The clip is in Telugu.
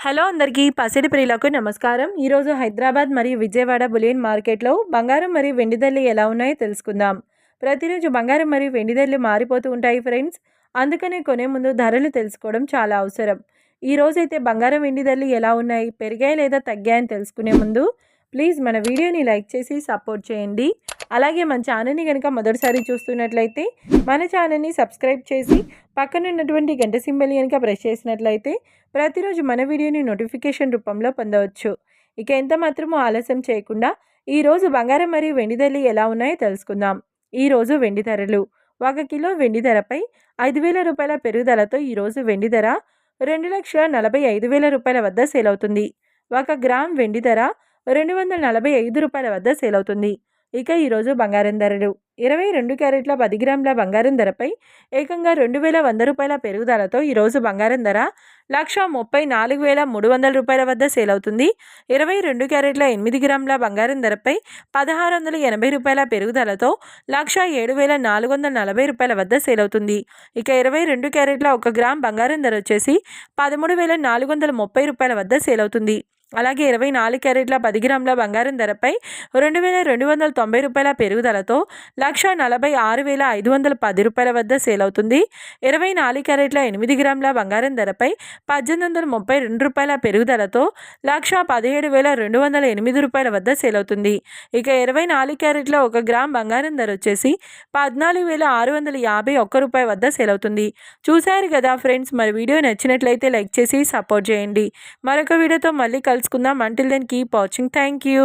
హలో అందరికీ పసిడి ప్రియులకు నమస్కారం. ఈరోజు హైదరాబాద్ మరియు విజయవాడ బులియన్ మార్కెట్లో బంగారం మరియు వెండి ధరలు ఎలా ఉన్నాయో తెలుసుకుందాం. ప్రతిరోజు బంగారం మరియు వెండి ధరలు మారిపోతూ ఉంటాయి ఫ్రెండ్స్. అందుకనే కొనే ముందు ధరలు తెలుసుకోవడం చాలా అవసరం. ఈ రోజైతే బంగారం వెండి ధరలు ఎలా ఉన్నాయి, పెరిగాయి లేదా తగ్గాయని తెలుసుకునే ముందు ప్లీజ్ మన వీడియోని లైక్ చేసి సపోర్ట్ చేయండి. అలాగే మన ఛానల్ని కనుక మొదటిసారి చూస్తున్నట్లయితే మన ఛానల్ని సబ్స్క్రైబ్ చేసి పక్కన ఉన్నటువంటి గంట సింబల్ని కనుక ప్రెస్ చేసినట్లయితే ప్రతిరోజు మన వీడియోని నోటిఫికేషన్ రూపంలో పొందవచ్చు. ఇక ఎంత మాత్రమూ ఆలస్యం చేయకుండా ఈరోజు బంగారం మరియు వెండి ధరలు ఎలా ఉన్నాయో తెలుసుకుందాం. ఈరోజు వెండి ధరలు 1 కిలో వెండి ధరపై 5,000 రూపాయల పెరుగుదలతో ఈరోజు వెండి ధర 2,45,000 రూపాయల వద్ద సేల్ అవుతుంది. 1 గ్రామ్ వెండి ధర 245 రూపాయల వద్ద సేల్ అవుతుంది. ఇక ఈరోజు బంగారం ధరలు 22 క్యారెట్ల 10 గ్రాముల బంగారం ధరపై ఏకంగా 2,100 రూపాయల పెరుగుదలతో ఈరోజు బంగారం ధర 1,34,300 రూపాయల వద్ద సేల్ అవుతుంది. 22 క్యారెట్ల 8 గ్రాముల బంగారం ధరపై 1,680 రూపాయల పెరుగుదలతో 1,07,440 రూపాయల వద్ద సేల్ అవుతుంది. ఇక 22 క్యారెట్ల 1 గ్రామ్ బంగారం ధర వచ్చేసి 13,430 రూపాయల వద్ద సేల్ అవుతుంది. అలాగే 24 క్యారెట్ల 10 గ్రాముల బంగారం ధరపై 2,290 రూపాయల పెరుగుదలతో 1,46,510 రూపాయల వద్ద సేల్ అవుతుంది. 24 క్యారెట్ల 8 గ్రాముల బంగారం ధరపై 1,832 రూపాయల పెరుగుదలతో 1,17,208 రూపాయల వద్ద సేల్ అవుతుంది. ఇక 24 క్యారెట్ల 1 గ్రామ్ బంగారం ధర వచ్చేసి 14,651 రూపాయల వద్ద సేల్ అవుతుంది. చూశారు కదా ఫ్రెండ్స్, మరి వీడియో నచ్చినట్లయితే లైక్ చేసి సపోర్ట్ చేయండి. మరొక వీడియోతో మళ్ళీ కలుసుకుందాం. Until then, keep watching. Thank you.